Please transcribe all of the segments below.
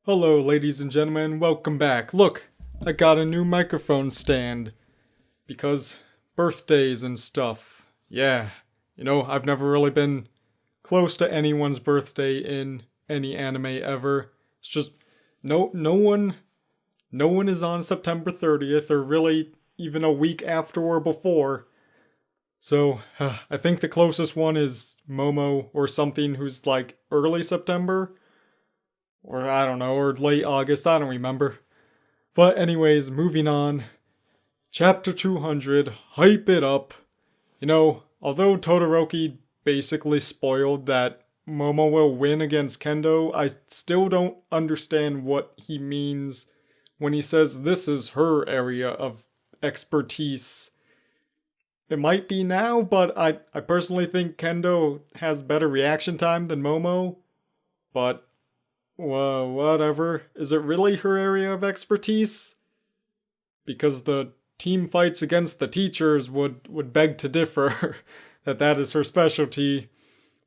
Hello, ladies and gentlemen, welcome back. Look, I got a new microphone stand. Because birthdays and stuff. Yeah, I've never really been close to anyone's birthday in any anime ever. It's just no one is on September 30th or really even a week after or before. So, I think the closest one is Momo or something who's like early September. Or I don't know, or late August, I don't remember. But anyways, moving on. Chapter 200, hype it up. Although Todoroki basically spoiled that Momo will win against Kendo, I still don't understand what he means when he says this is her area of expertise. It might be now, but I personally think Kendo has better reaction time than Momo. But well, whatever. Is it really her area of expertise? Because the team fights against the teachers would beg to differ that is her specialty.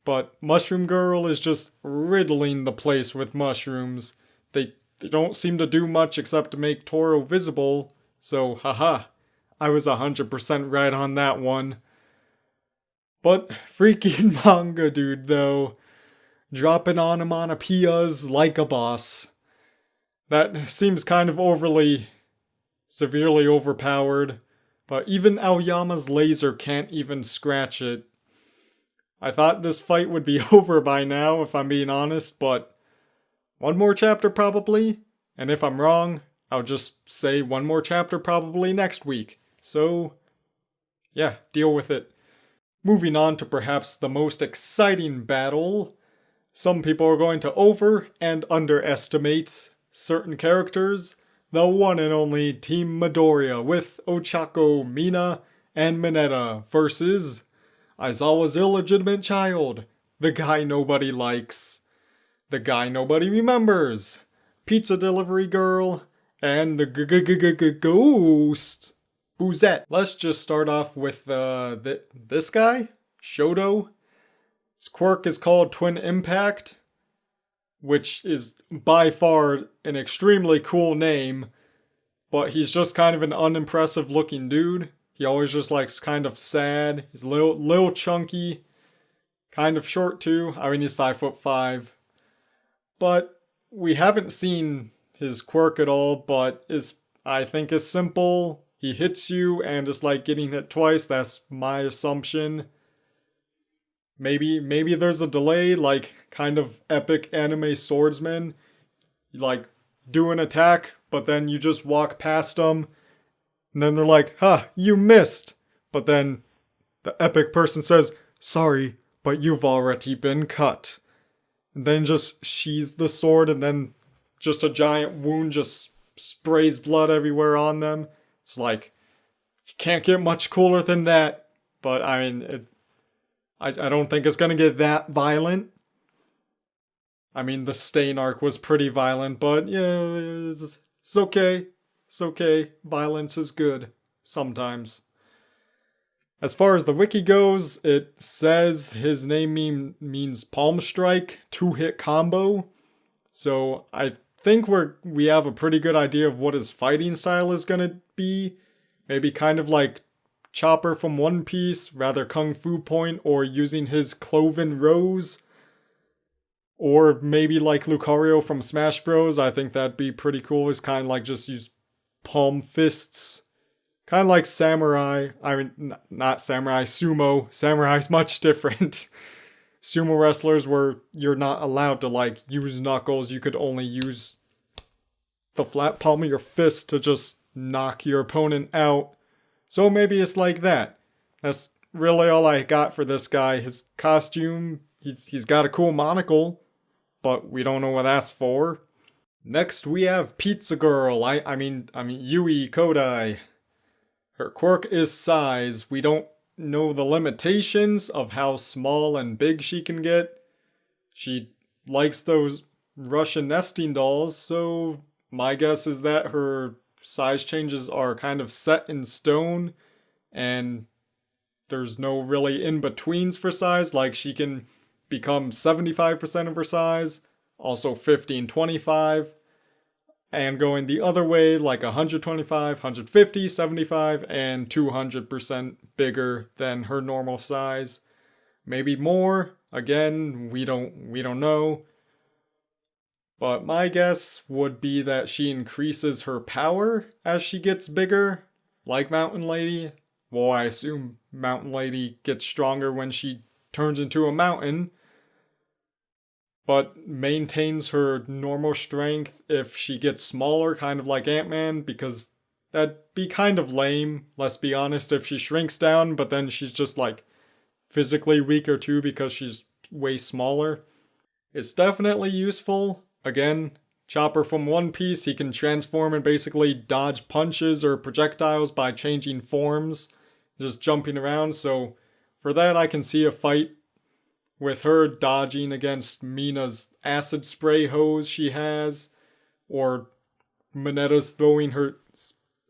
But Mushroom Girl is just riddling the place with mushrooms. They don't seem to do much except to make Toro visible, so haha, I was 100% right on that one. But freaking manga dude though, dropping onomatopoeias like a boss. That seems kind of severely overpowered, but even Aoyama's laser can't even scratch it. I thought this fight would be over by now, if I'm being honest, but one more chapter probably, and if I'm wrong, I'll just say one more chapter probably next week. So, yeah, deal with it. Moving on to perhaps the most exciting battle. Some people are going to over and underestimate certain characters. The one and only Team Midoriya with Ochako, Mina, and Mineta versus Aizawa's illegitimate child, the guy nobody likes, the guy nobody remembers, pizza delivery girl, and the ghost, Bouzette. Let's just start off with this guy, Shoto. His quirk is called Twin Impact, which is by far an extremely cool name, but he's just kind of an unimpressive looking dude. He always just looks kind of sad. He's a little chunky, kind of short too. I mean, he's 5'5". But we haven't seen his quirk at all, but I think is simple. He hits you and just like getting hit twice, that's my assumption. Maybe there's a delay, like kind of epic anime swordsman. You like do an attack, but then you just walk past them, and then they're like, you missed. But then the epic person says, sorry, but you've already been cut. And then just sheathes the sword, and then just a giant wound just sprays blood everywhere on them. It's like, you can't get much cooler than that. But I mean, I don't think it's gonna get that violent. I mean, the Stain arc was pretty violent, but yeah, it's okay. It's okay. Violence is good. Sometimes. As far as the wiki goes, it says his name means palm strike, 2-hit combo. So I think we have a pretty good idea of what his fighting style is gonna be. Maybe kind of like Chopper from One Piece, rather Kung Fu Point, or using his Cloven Rose. Or maybe like Lucario from Smash Bros. I think that'd be pretty cool. It's kind of like just use palm fists. Kind of like Samurai. I mean, not Samurai, Sumo. Samurai's much different. Sumo wrestlers where you're not allowed to like use knuckles. You could only use the flat palm of your fist to just knock your opponent out. So maybe it's like that. That's really all I got for this guy. His costume, he's got a cool monocle, but we don't know what that's for. Next we have Pizza Girl. I mean Yui Kodai. Her quirk is size. We don't know the limitations of how small and big she can get. She likes those Russian nesting dolls, so my guess is that her size changes are kind of set in stone, and there's no really in-betweens for size. Like, she can become 75% of her size, also 50 and 25. and going the other way, like 125, 150, 75, and 200% bigger than her normal size. Maybe more. Again, we don't know. But my guess would be that she increases her power as she gets bigger, like Mountain Lady. Well, I assume Mountain Lady gets stronger when she turns into a mountain, but maintains her normal strength if she gets smaller, kind of like Ant-Man, because that'd be kind of lame, let's be honest, if she shrinks down, but then she's just like physically weaker too because she's way smaller. It's definitely useful. Again, Chopper from One Piece, he can transform and basically dodge punches or projectiles by changing forms, just jumping around, so for that I can see a fight with her dodging against Mina's acid spray hose she has, or Monetta's throwing her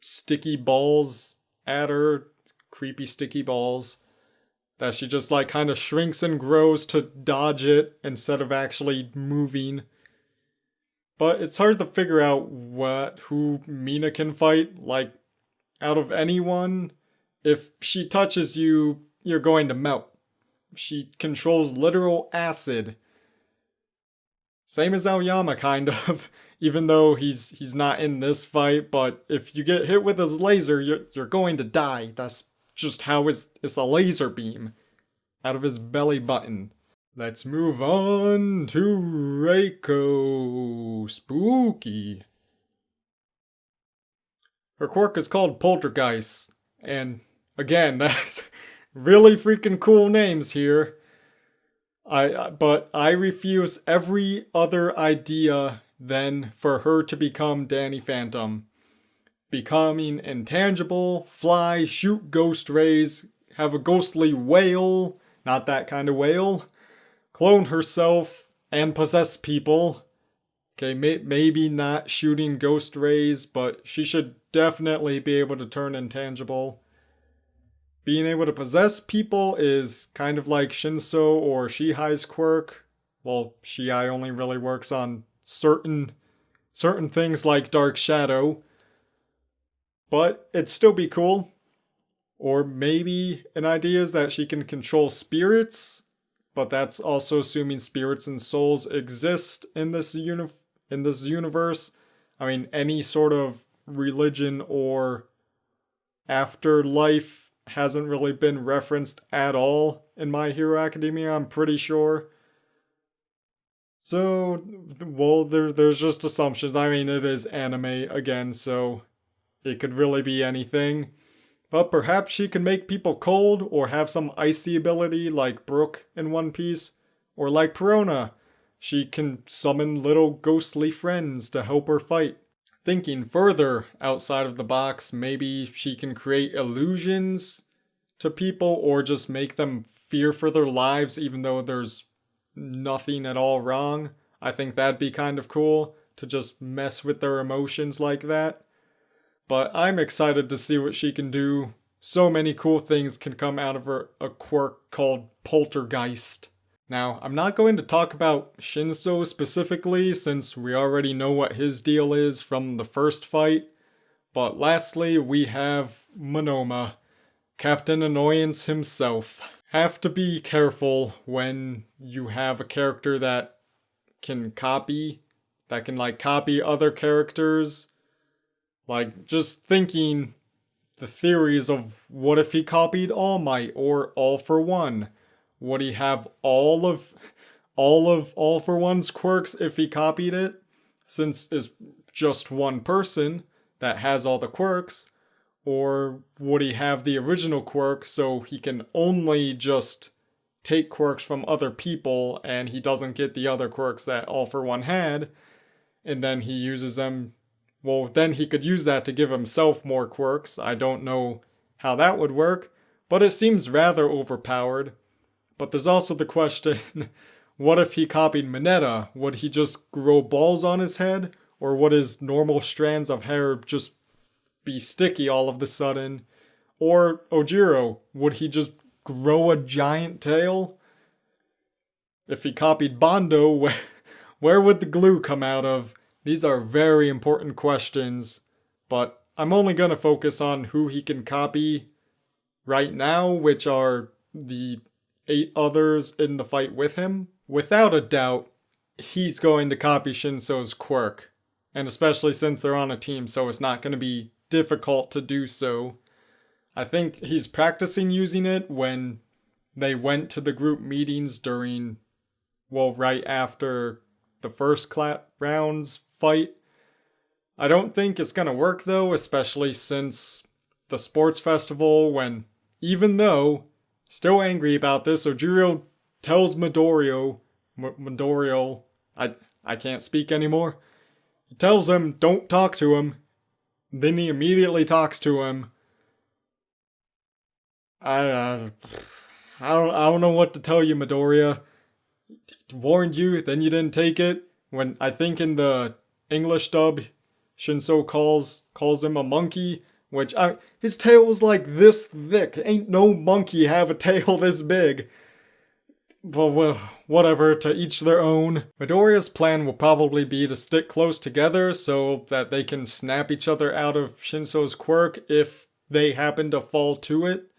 sticky balls at her, creepy sticky balls, that she just like kind of shrinks and grows to dodge it instead of actually moving. But it's hard to figure out who Mina can fight. Like, out of anyone, if she touches you, you're going to melt. She controls literal acid. Same as Aoyama, kind of. Even though he's not in this fight, but if you get hit with his laser, you're going to die. That's just how it's a laser beam out of his belly button. Let's move on to Reiko. Spooky. Her quirk is called Poltergeist, and again, that's really freaking cool names here. But I refuse every other idea than for her to become Danny Phantom. Becoming intangible, fly, shoot ghost rays, have a ghostly whale, not that kind of whale, clone herself, and possess people. Okay, maybe not shooting ghost rays, but she should definitely be able to turn intangible. Being able to possess people is kind of like Shinso or Shihai's quirk. Well, Shihai only really works on certain things like Dark Shadow. But it'd still be cool. Or maybe an idea is that she can control spirits, but that's also assuming spirits and souls exist in this universe. I mean, any sort of religion or afterlife hasn't really been referenced at all in My Hero Academia, I'm pretty sure. So, well, there's just assumptions. I mean, it is anime again, so it could really be anything. But perhaps she can make people cold or have some icy ability like Brook in One Piece. Or like Perona, she can summon little ghostly friends to help her fight. Thinking further outside of the box, maybe she can create illusions to people or just make them fear for their lives even though there's nothing at all wrong. I think that'd be kind of cool to just mess with their emotions like that. But I'm excited to see what she can do. So many cool things can come out of her a quirk called Poltergeist. Now, I'm not going to talk about Shinso specifically since we already know what his deal is from the first fight. But lastly, we have Monoma, Captain Annoyance himself. Have to be careful when you have a character that can copy other characters. Like, just thinking the theories of what if he copied All Might or All for One? Would he have all of All for One's quirks if he copied it? Since it's just one person that has all the quirks. Or would he have the original quirk so he can only just take quirks from other people and he doesn't get the other quirks that All for One had, and then he uses them. Well, then he could use that to give himself more quirks. I don't know how that would work, but it seems rather overpowered. But there's also the question, what if he copied Mineta? Would he just grow balls on his head? Or would his normal strands of hair just be sticky all of a sudden? Or Ojiro, would he just grow a giant tail? If he copied Bondo, where would the glue come out of? These are very important questions, but I'm only going to focus on who he can copy right now, which are the 8 others in the fight with him. Without a doubt, he's going to copy Shinso's quirk, and especially since they're on a team, so it's not going to be difficult to do so. I think he's practicing using it when they went to the group meetings during, well, right after the first round's fight. I don't think it's gonna work though, especially since the sports festival, when, even though, still angry about this, Ojiro tells Midoriya, I can't speak anymore. He tells him, don't talk to him. Then he immediately talks to him. I don't know what to tell you, Midoriya. Warned you, then you didn't take it. When I think in the English dub, Shinso calls him a monkey, which his tail was like this thick. Ain't no monkey have a tail this big. But well, whatever, to each their own. Midoriya's plan will probably be to stick close together so that they can snap each other out of Shinso's quirk if they happen to fall to it.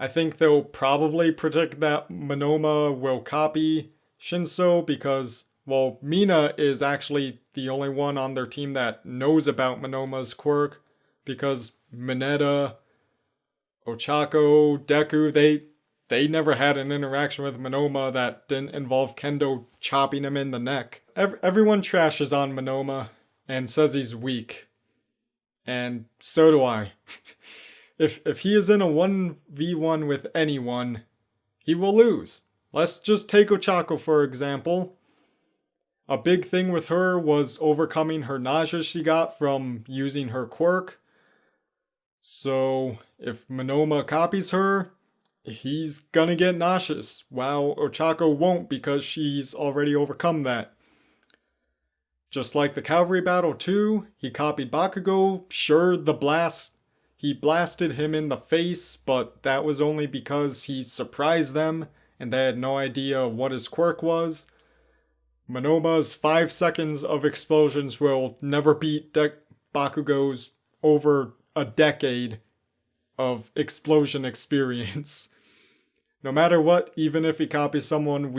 I think they'll probably predict that Monoma will copy Shinso because, well, Mina is actually the only one on their team that knows about Monoma's quirk, because Mineta, Ochako, Deku, they never had an interaction with Monoma that didn't involve Kendo chopping him in the neck. Everyone trashes on Monoma and says he's weak. And so do I. If he is in a 1v1 with anyone, he will lose. Let's just take Ochako for example. A big thing with her was overcoming her nausea she got from using her quirk. So if Monoma copies her, he's gonna get nauseous, while Ochako won't because she's already overcome that. Just like the cavalry battle too, he copied Bakugo. Sure, he blasted him in the face, but that was only because he surprised them and they had no idea what his quirk was. Monoma's 5 seconds of explosions will never beat Bakugo's over a decade of explosion experience. No matter what, even if he copies someone,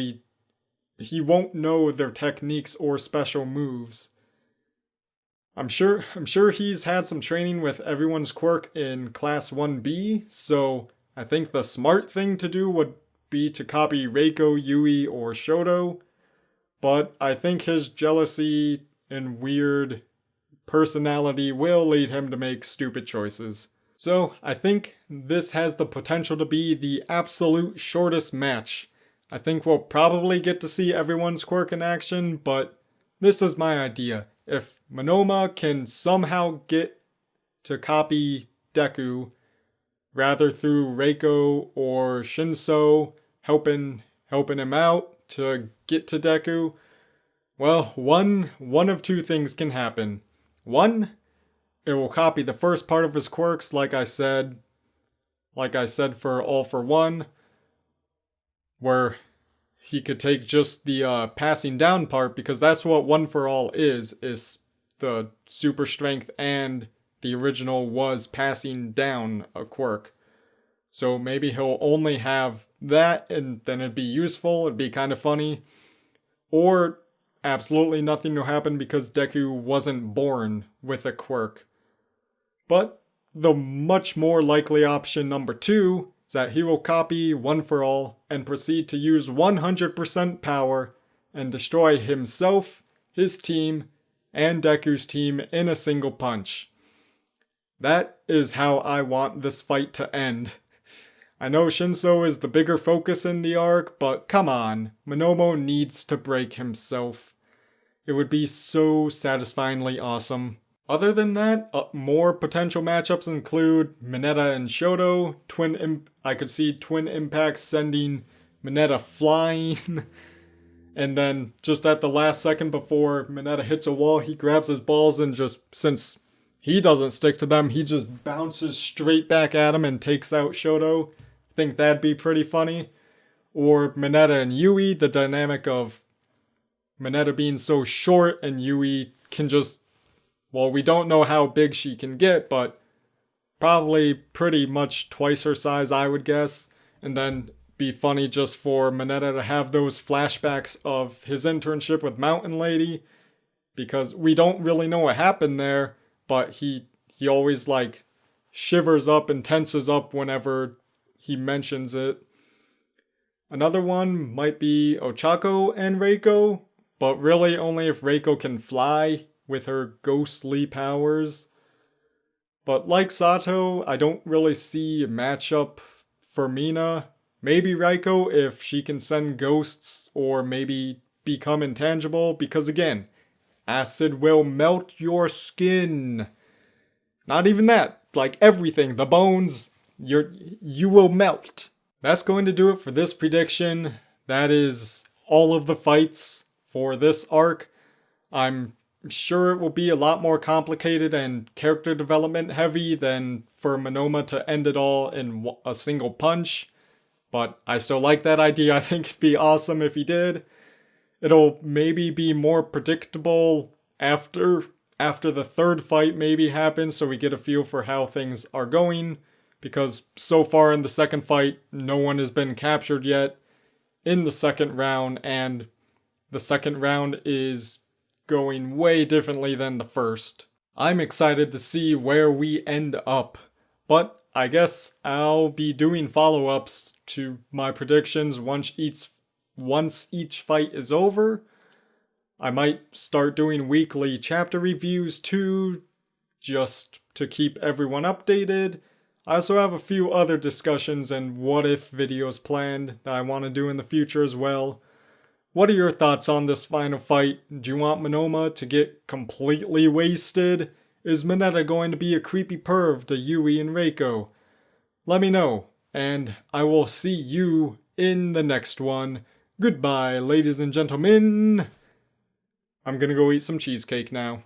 he won't know their techniques or special moves. I'm sure he's had some training with everyone's quirk in Class 1B, so I think the smart thing to do would be to copy Reiko, Yui, or Shoto, but I think his jealousy and weird personality will lead him to make stupid choices. So I think this has the potential to be the absolute shortest match. I think we'll probably get to see everyone's quirk in action, but this is my idea. If Monoma can somehow get to copy Deku, rather through Reiko or Shinso helping him out to get to Deku, well, one of two things can happen. One, it will copy the first part of his quirks, like I said for All for One, where he could take just the passing down part, because that's what One for All is the super strength, and the original was passing down a quirk. So maybe he'll only have that, and then it'd be useful, it'd be kind of funny. Or absolutely nothing will happen because Deku wasn't born with a quirk. But the much more likely option number 2 is that he will copy One for All and proceed to use 100% power and destroy himself, his team, and Deku's team in a single punch. That is how I want this fight to end. I know Shinso is the bigger focus in the arc, but come on, Monomo needs to break himself. It would be so satisfyingly awesome. Other than that, more potential matchups include Mineta and Shoto. I could see Twin Impact sending Mineta flying. And then just at the last second before Mineta hits a wall, he grabs his balls and just, since he doesn't stick to them, he just bounces straight back at him and takes out Shoto. I think that'd be pretty funny. Or Mineta and Yui, the dynamic of Mineta being so short and Yui can just, well, we don't know how big she can get, but probably pretty much twice her size, I would guess. And then be funny just for Mineta to have those flashbacks of his internship with Mountain Lady, because we don't really know what happened there, but he always like shivers up and tenses up whenever he mentions it. Another one might be Ochako and Reiko, but really only if Reiko can fly with her ghostly powers. But like Sato, I don't really see a matchup for Mina. Maybe Reiko if she can send ghosts or maybe become intangible, because again, acid will melt your skin. Not even that, like everything, the bones, you will melt. That's going to do it for this prediction. That is all of the fights for this arc. I'm sure it will be a lot more complicated and character development heavy than for Monoma to end it all in a single punch. But I still like that idea. I think it'd be awesome if he did. It'll maybe be more predictable after the third fight maybe happens, so we get a feel for how things are going. Because so far in the second fight, no one has been captured yet in the second round, and the second round is going way differently than the first. I'm excited to see where we end up, but I guess I'll be doing follow-ups to my predictions once each fight is over. I might start doing weekly chapter reviews too, just to keep everyone updated. I also have a few other discussions and what-if videos planned that I want to do in the future as well. What are your thoughts on this final fight? Do you want Monoma to get completely wasted? Is Mineta going to be a creepy perv to Yui and Reiko? Let me know, and I will see you in the next one. Goodbye, ladies and gentlemen. I'm gonna go eat some cheesecake now.